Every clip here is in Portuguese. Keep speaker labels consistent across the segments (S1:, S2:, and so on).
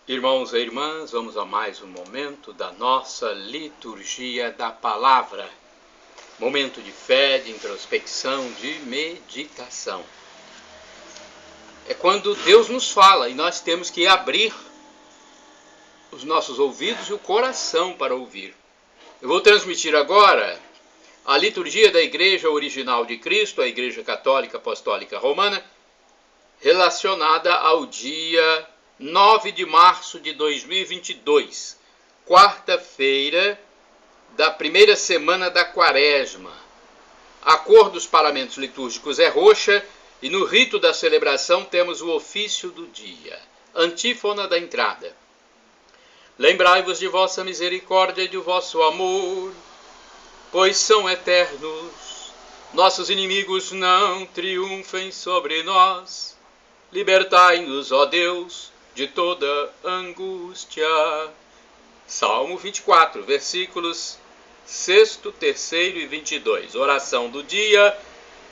S1: Irmãos e irmãs, vamos a mais um momento da nossa liturgia da palavra. Momento de fé, de introspecção, de meditação. É quando Deus nos fala e nós temos que abrir os nossos ouvidos e o coração para ouvir. Eu vou transmitir agora a liturgia da Igreja Original de Cristo, a Igreja Católica Apostólica Romana, relacionada ao dia 9 de março de 2022, quarta-feira da primeira semana da Quaresma. A cor dos paramentos litúrgicos é roxa e no rito da celebração temos o ofício do dia. Antífona da entrada. Lembrai-vos de vossa misericórdia e de vosso amor, pois são eternos. Nossos inimigos não triunfem sobre nós. Libertai-nos, ó Deus, de toda angústia. Salmo 24, versículos 6, 3 e 22. Oração do dia.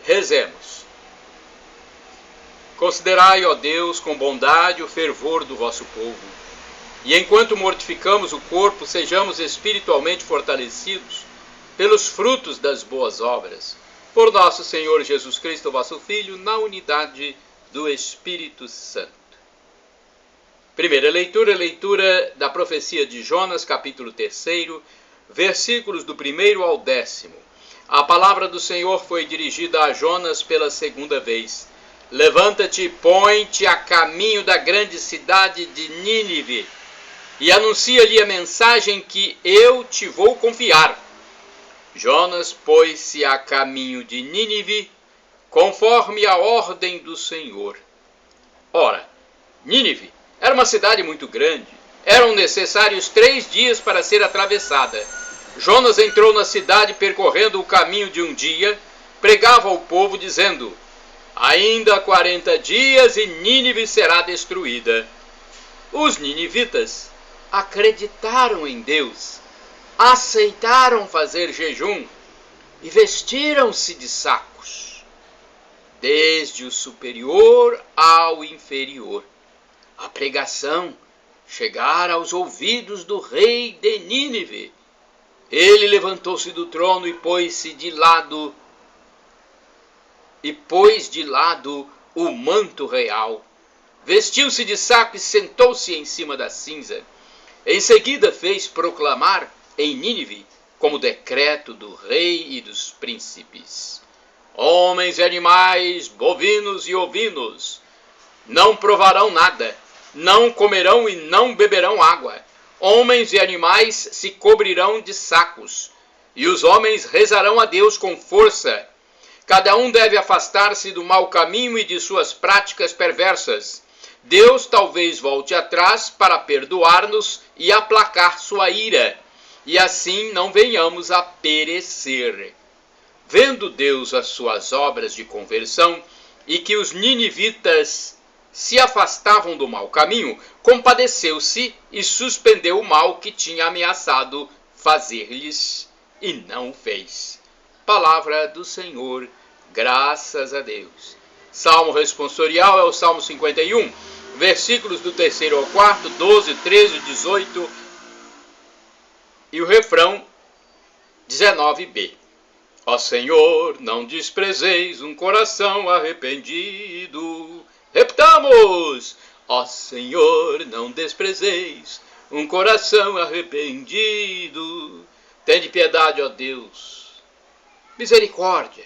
S1: Rezemos. Considerai, ó Deus, com bondade o fervor do vosso povo, e enquanto mortificamos o corpo, sejamos espiritualmente fortalecidos pelos frutos das boas obras. Por nosso Senhor Jesus Cristo, vosso Filho, na unidade do Espírito Santo. Primeira leitura, leitura da profecia de Jonas, capítulo 3, versículos do 1 ao 10. A palavra do Senhor foi dirigida a Jonas pela segunda vez. Levanta-te e põe-te a caminho da grande cidade de Nínive, e anuncia-lhe a mensagem que eu te vou confiar. Jonas pôs-se a caminho de Nínive, conforme a ordem do Senhor. Ora, Nínive era uma cidade muito grande. Eram necessários 3 dias para ser atravessada. Jonas entrou na cidade percorrendo o caminho de um dia, pregava ao povo dizendo: ainda 40 dias e Nínive será destruída. Os ninivitas acreditaram em Deus, aceitaram fazer jejum e vestiram-se de sacos, desde o superior ao inferior. A pregação chegara aos ouvidos do rei de Nínive. Ele levantou-se do trono e pôs de lado o manto real. Vestiu-se de saco e sentou-se em cima da cinza. Em seguida fez proclamar em Nínive, como decreto do rei e dos príncipes: homens e animais, bovinos e ovinos, não provarão nada, não comerão e não beberão água. Homens e animais se cobrirão de sacos, e os homens rezarão a Deus com força. Cada um deve afastar-se do mau caminho e de suas práticas perversas. Deus talvez volte atrás para perdoar-nos e aplacar sua ira, e assim não venhamos a perecer. Vendo Deus as suas obras de conversão e que os ninivitas se afastavam do mau caminho, compadeceu-se e suspendeu o mal que tinha ameaçado fazer-lhes, e não fez. Palavra do Senhor, graças a Deus. Salmo responsorial é o Salmo 51, versículos do 3 ao 4, 12, 13, 18 e o refrão 19b. Ó Senhor, não desprezeis um coração arrependido. Repitamos! Ó Senhor, não desprezeis um coração arrependido. Tende piedade, ó Deus. Misericórdia.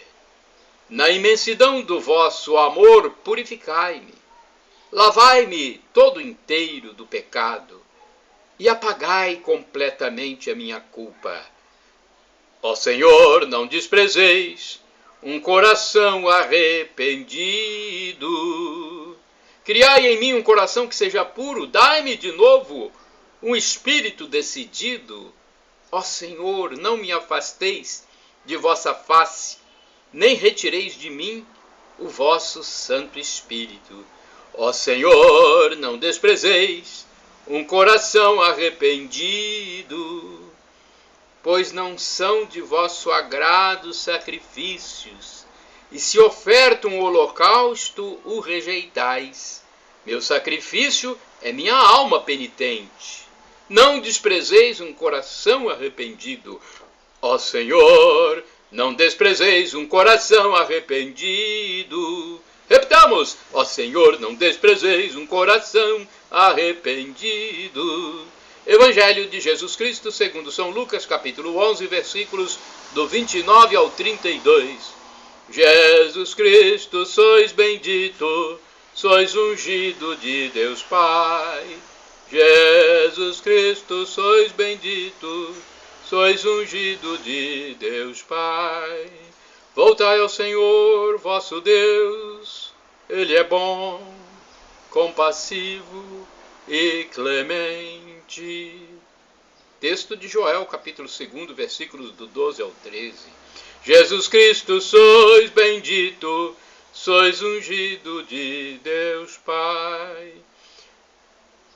S1: Na imensidão do vosso amor, purificai-me. Lavai-me todo inteiro do pecado e apagai completamente a minha culpa. Ó Senhor, não desprezeis um coração arrependido. Criai em mim um coração que seja puro, dai-me de novo um espírito decidido. Ó Senhor, não me afasteis de vossa face, nem retireis de mim o vosso Santo Espírito. Ó Senhor, não desprezeis um coração arrependido, pois não são de vosso agrado sacrifícios, e se oferta um holocausto, o rejeitais. Meu sacrifício é minha alma penitente. Não desprezeis um coração arrependido. Ó Senhor, não desprezeis um coração arrependido. Repitamos: ó Senhor, não desprezeis um coração arrependido. Evangelho de Jesus Cristo segundo São Lucas, capítulo 11, versículos do 29 ao 32. Jesus Cristo, sois bendito, sois ungido de Deus Pai. Jesus Cristo, sois bendito, sois ungido de Deus Pai. Voltai ao Senhor, vosso Deus, Ele é bom, compassivo e clemente. Texto de Joel, capítulo 2, versículos do 12 ao 13. Jesus Cristo, sois bendito, sois ungido de Deus Pai.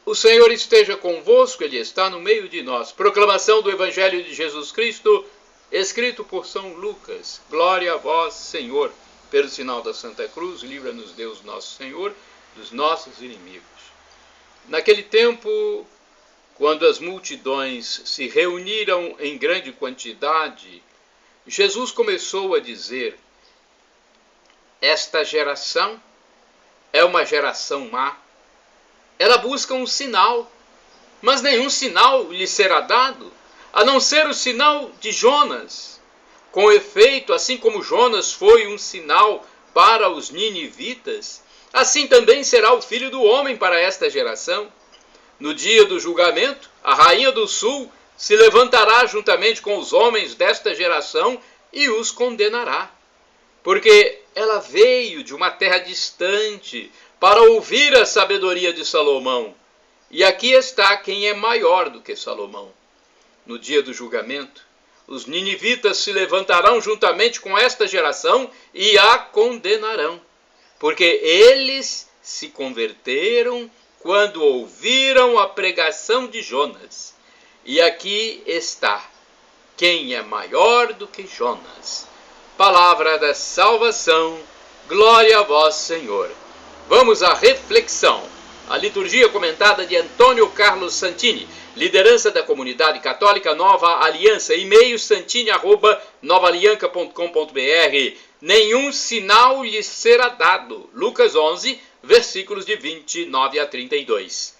S1: O Senhor esteja convosco, Ele está no meio de nós. Proclamação do Evangelho de Jesus Cristo, escrito por São Lucas. Glória a vós, Senhor. Pelo sinal da Santa Cruz, livra-nos Deus nosso Senhor dos nossos inimigos. Naquele tempo, quando as multidões se reuniram em grande quantidade, Jesus começou a dizer: esta geração é uma geração má. Ela busca um sinal, mas nenhum sinal lhe será dado, a não ser o sinal de Jonas. Com efeito, assim como Jonas foi um sinal para os ninivitas, assim também será o Filho do Homem para esta geração. No dia do julgamento, a rainha do sul se levantará juntamente com os homens desta geração e os condenará, porque ela veio de uma terra distante para ouvir a sabedoria de Salomão. E aqui está quem é maior do que Salomão. No dia do julgamento, os ninivitas se levantarão juntamente com esta geração e a condenarão, porque eles se converteram quando ouviram a pregação de Jonas. E aqui está quem é maior do que Jonas. Palavra da salvação, glória a vós, Senhor. Vamos à reflexão. A liturgia comentada de Antônio Carlos Santini, liderança da comunidade católica Nova Aliança, e-mail santini@novaalianca.com.br. Nenhum sinal lhe será dado. Lucas 11, versículos de 29 a 32.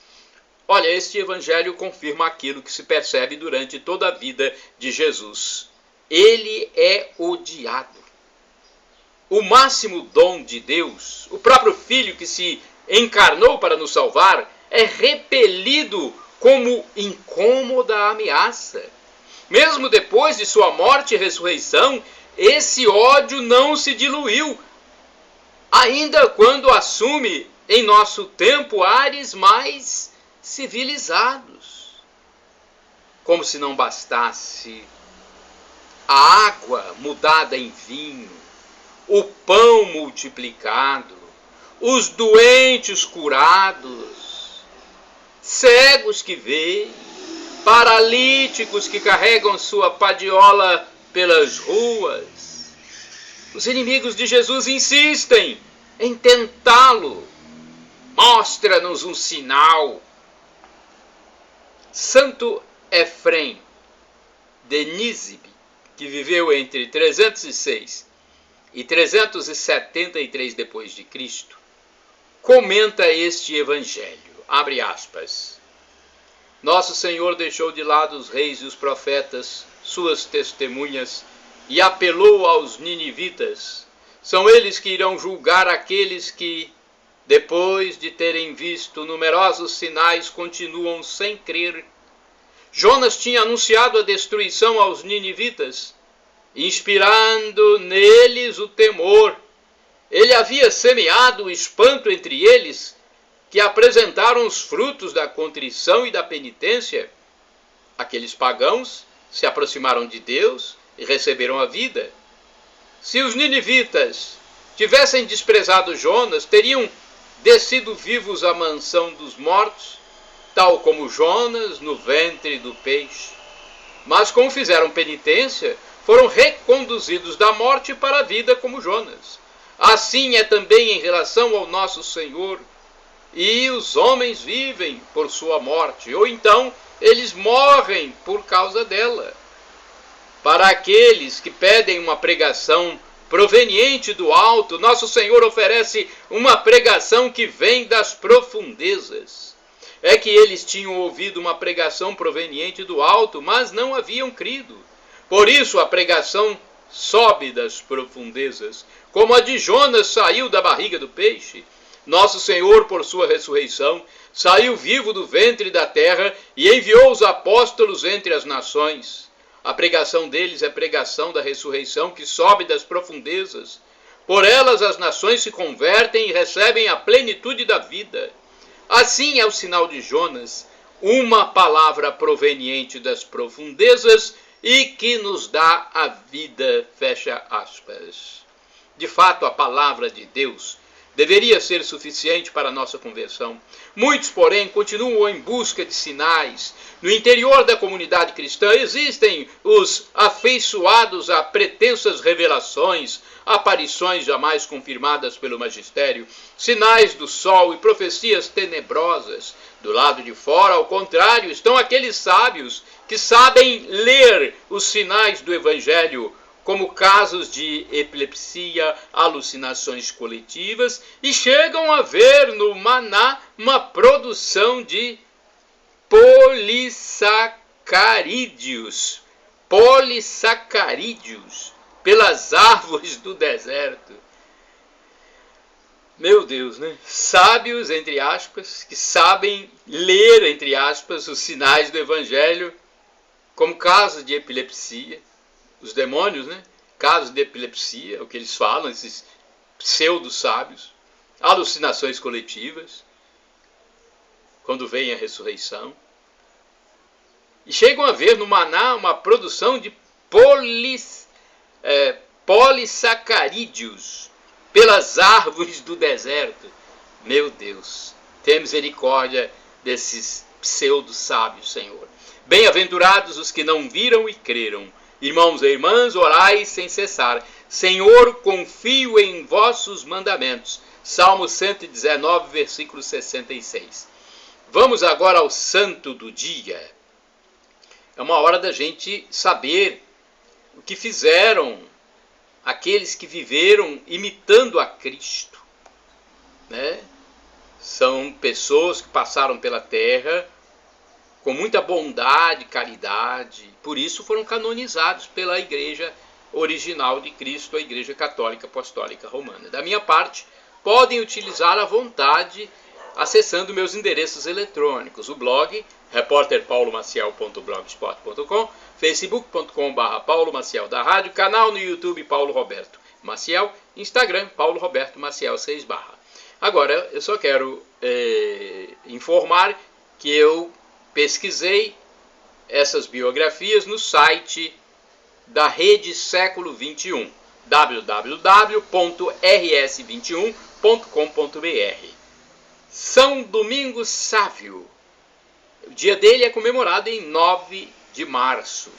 S1: Olha, este evangelho confirma aquilo que se percebe durante toda a vida de Jesus. Ele é odiado. O máximo dom de Deus, o próprio Filho que se encarnou para nos salvar, é repelido como incômoda ameaça. Mesmo depois de sua morte e ressurreição, esse ódio não se diluiu, ainda quando assume em nosso tempo ares mais civilizados. Como se não bastasse a água mudada em vinho, o pão multiplicado, os doentes curados, cegos que veem, paralíticos que carregam sua padiola pelas ruas. Os inimigos de Jesus insistem em tentá-lo. Mostra-nos um sinal. Santo Efrém de Nízibe, que viveu entre 306 e 373 depois de Cristo, comenta este evangelho. Abre aspas. Nosso Senhor deixou de lado os reis e os profetas, suas testemunhas, e apelou aos ninivitas. São eles que irão julgar aqueles que, depois de terem visto numerosos sinais, continuam sem crer. Jonas tinha anunciado a destruição aos ninivitas, inspirando neles o temor. Ele havia semeado o espanto entre eles, que apresentaram os frutos da contrição e da penitência. Aqueles pagãos se aproximaram de Deus e receberam a vida. Se os ninivitas tivessem desprezado Jonas, teriam descido vivos à mansão dos mortos, tal como Jonas no ventre do peixe. Mas como fizeram penitência, foram reconduzidos da morte para a vida como Jonas. Assim é também em relação ao nosso Senhor. e os homens vivem por sua morte, ou então eles morrem por causa dela. Para aqueles que pedem uma pregação proveniente do alto, nosso Senhor oferece uma pregação que vem das profundezas. É que eles tinham ouvido uma pregação proveniente do alto, mas não haviam crido. Por isso a pregação sobe das profundezas, como a de Jonas saiu da barriga do peixe. Nosso Senhor, por sua ressurreição, saiu vivo do ventre da terra e enviou os apóstolos entre as nações. A pregação deles é a pregação da ressurreição que sobe das profundezas. Por elas as nações se convertem e recebem a plenitude da vida. Assim é o sinal de Jonas, uma palavra proveniente das profundezas e que nos dá a vida, fecha aspas. De fato, a palavra de Deus deveria ser suficiente para a nossa conversão. Muitos, porém, continuam em busca de sinais. No interior da comunidade cristã existem os afeiçoados a pretensas revelações, aparições jamais confirmadas pelo magistério, sinais do sol e profecias tenebrosas. Do lado de fora, ao contrário, estão aqueles sábios que sabem ler os sinais do Evangelho, como casos de epilepsia, alucinações coletivas, e chegam a ver no maná uma produção de polissacarídeos pelas árvores do deserto. Meu Deus, né? Sábios, entre aspas, que sabem ler, entre aspas, os sinais do Evangelho, como casos de epilepsia. Os demônios, né? Casos de epilepsia, o que eles falam, esses pseudo-sábios, alucinações coletivas, quando vem a ressurreição. E chegam a ver no maná uma produção de polissacarídeos pelas árvores do deserto. Meu Deus, tenha misericórdia desses pseudo-sábios, Senhor. Bem-aventurados os que não viram e creram. Irmãos e irmãs, orai sem cessar. Senhor, confio em vossos mandamentos. Salmo 119, versículo 66. Vamos agora ao santo do dia. É uma hora da gente saber o que fizeram aqueles que viveram imitando a Cristo, né? São pessoas que passaram pela terra com muita bondade, caridade, por isso foram canonizados pela Igreja original de Cristo, a Igreja Católica Apostólica Romana. Da minha parte, podem utilizar à vontade, acessando meus endereços eletrônicos, o blog repórterpaulomaciel.blogspot.com, facebook.com/Paulo Maciel da Rádio, canal no YouTube Paulo Roberto Maciel, Instagram Paulo Roberto Maciel 6/. Agora, eu só quero informar que eu pesquisei essas biografias no site da Rede Século XXI, www.rs21.com.br. São Domingos Sávio. O dia dele é comemorado em 9 de março.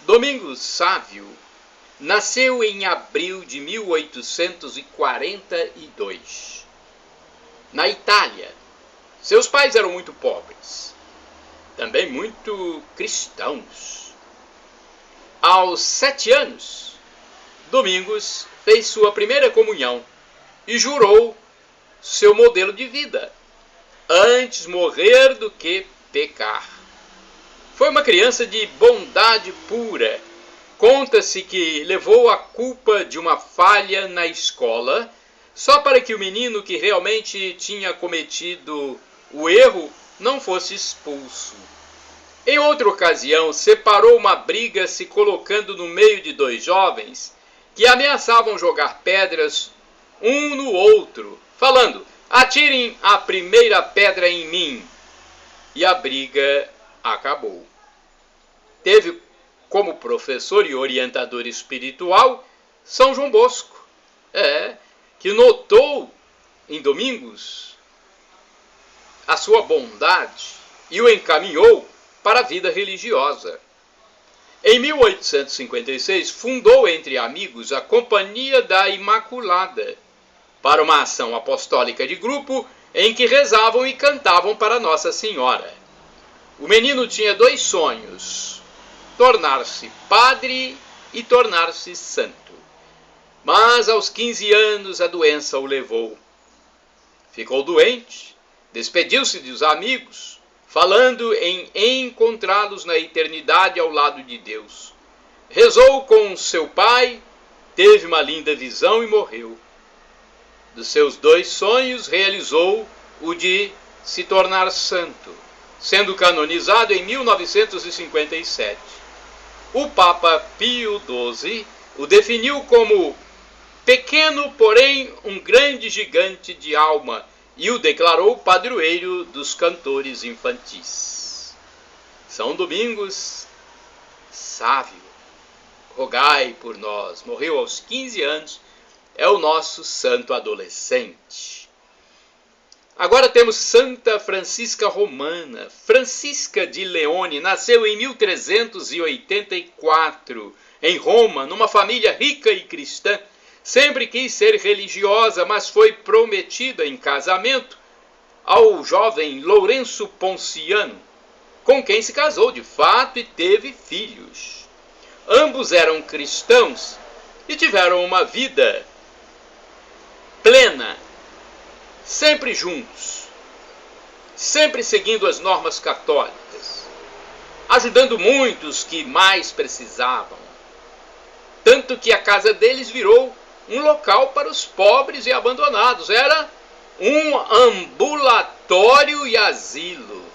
S1: Domingos Sávio nasceu em abril de 1842, na Itália. Seus pais eram muito pobres, também muito cristãos. Aos 7 anos, Domingos fez sua primeira comunhão e jurou seu modelo de vida: antes morrer do que pecar. Foi uma criança de bondade pura. Conta-se que levou a culpa de uma falha na escola só para que o menino que realmente tinha cometido o erro não fosse expulso. Em outra ocasião, separou uma briga se colocando no meio de 2 jovens que ameaçavam jogar pedras um no outro, falando: atirem a primeira pedra em mim. E a briga acabou. Teve como professor e orientador espiritual São João Bosco, que notou em Domingos a sua bondade e o encaminhou para a vida religiosa. Em 1856, fundou entre amigos a Companhia da Imaculada. Para uma ação apostólica de grupo, em que rezavam e cantavam para Nossa Senhora. O menino tinha 2 sonhos: tornar-se padre e tornar-se santo. Mas aos 15 anos a doença o levou. Ficou doente, despediu-se dos amigos, falando em encontrá-los na eternidade ao lado de Deus. Rezou com seu pai, teve uma linda visão e morreu. Dos seus 2 sonhos, realizou o de se tornar santo, sendo canonizado em 1957. O Papa Pio XII o definiu como pequeno, porém um grande gigante de alma, e o declarou padroeiro dos cantores infantis. São Domingos Sávio, rogai por nós. Morreu aos 15 anos, é o nosso santo adolescente. Agora temos Santa Francisca Romana. Francisca de Leone nasceu em 1384, em Roma, numa família rica e cristã. Sempre quis ser religiosa, mas foi prometida em casamento ao jovem Lourenço Ponciano, com quem se casou de fato e teve filhos. Ambos eram cristãos e tiveram uma vida plena, sempre juntos, sempre seguindo as normas católicas, ajudando muitos que mais precisavam. Tanto que a casa deles virou um local para os pobres e abandonados. Era um ambulatório e asilo.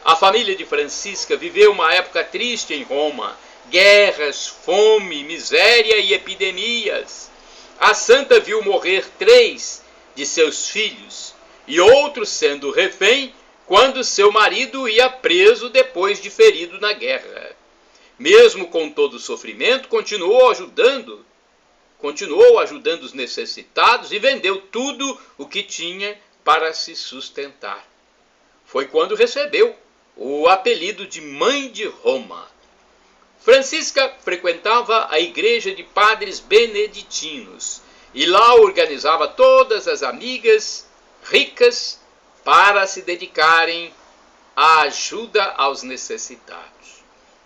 S1: A família de Francisca viveu uma época triste em Roma: guerras, fome, miséria e epidemias. A santa viu morrer 3 de seus filhos e outro sendo refém quando seu marido ia preso depois de ferido na guerra. Mesmo com todo o sofrimento, continuou ajudando os necessitados e vendeu tudo o que tinha para se sustentar. Foi quando recebeu o apelido de Mãe de Roma. Francisca frequentava a igreja de padres beneditinos e lá organizava todas as amigas ricas para se dedicarem à ajuda aos necessitados.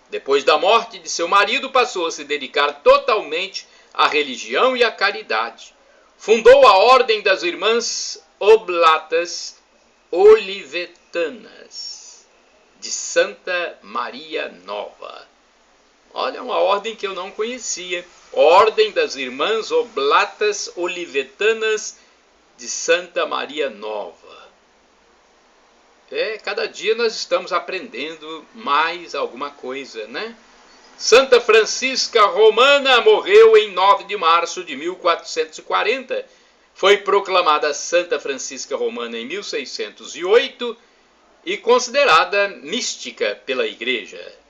S1: Depois da morte de seu marido, passou a se dedicar totalmente à religião e à caridade. Fundou a Ordem das Irmãs Oblatas Olivetanas de Santa Maria Nova. Olha, uma ordem que eu não conhecia. Ordem das Irmãs Oblatas Olivetanas de Santa Maria Nova. Cada dia nós estamos aprendendo mais alguma coisa, né? Santa Francisca Romana morreu em 9 de março de 1440. Foi proclamada Santa Francisca Romana em 1608 e considerada mística pela Igreja.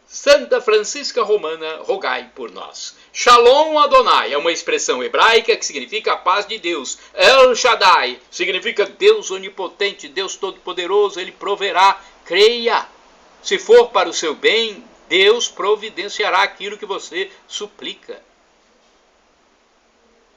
S1: Santa Francisca Romana, rogai por nós. Shalom Adonai é uma expressão hebraica que significa a paz de Deus. El Shaddai significa Deus onipotente, Deus todo-poderoso, Ele proverá. Creia. Se for para o seu bem, Deus providenciará aquilo que você suplica.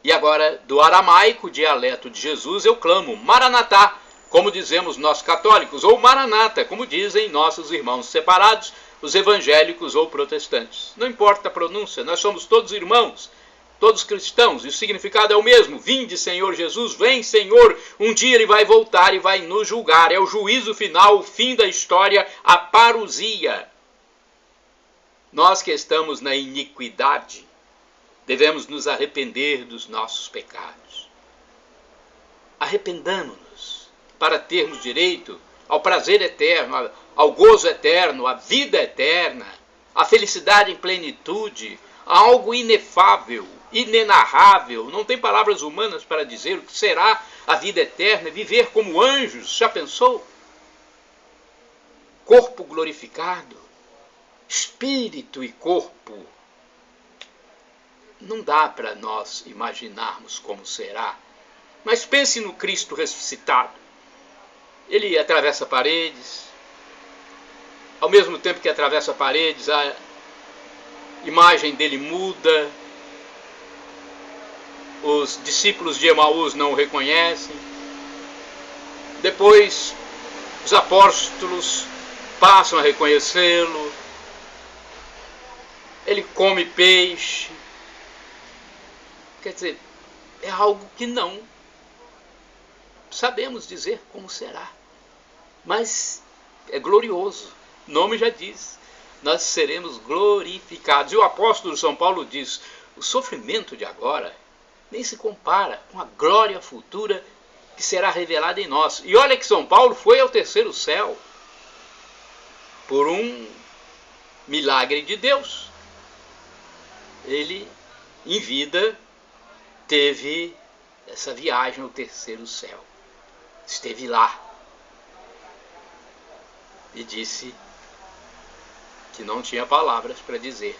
S1: E agora, do aramaico, dialeto de Jesus, eu clamo Maranatá, como dizemos nós católicos, ou Maranata, como dizem nossos irmãos separados, os evangélicos ou protestantes. Não importa a pronúncia, nós somos todos irmãos, todos cristãos, e o significado é o mesmo. Vinde, Senhor Jesus, vem, Senhor, um dia Ele vai voltar e vai nos julgar. É o juízo final, o fim da história, a parousia. Nós que estamos na iniquidade, devemos nos arrepender dos nossos pecados. Arrependamo-nos para termos direito ao prazer eterno, ao gozo eterno, à vida eterna, à felicidade em plenitude, a algo inefável, inenarrável. Não tem palavras humanas para dizer o que será a vida eterna, viver como anjos. Já pensou? Corpo glorificado, espírito e corpo. Não dá para nós imaginarmos como será, mas pense no Cristo ressuscitado. Ele atravessa paredes, ao mesmo tempo que atravessa paredes, a imagem dele muda, os discípulos de Emaús não o reconhecem, Depois, os apóstolos passam a reconhecê-lo. Ele come peixe. Quer dizer, é algo que não sabemos dizer como será. Mas é glorioso. O nome já diz. Nós seremos glorificados. E o apóstolo São Paulo diz: o sofrimento de agora nem se compara com a glória futura que será revelada em nós. E olha que São Paulo foi ao terceiro céu por um milagre de Deus. Ele, em vida, teve essa viagem ao terceiro céu. Esteve lá. E disse que não tinha palavras para dizer.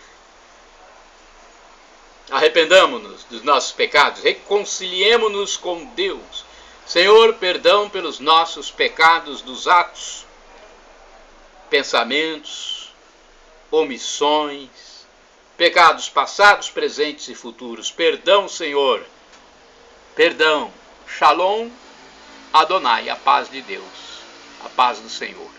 S1: Arrependamo-nos dos nossos pecados, reconciliemo-nos com Deus. Senhor, perdão pelos nossos pecados dos atos, pensamentos, omissões, pecados passados, presentes e futuros. Perdão, Senhor. Perdão. Shalom, Adonai, a paz de Deus, a paz do Senhor.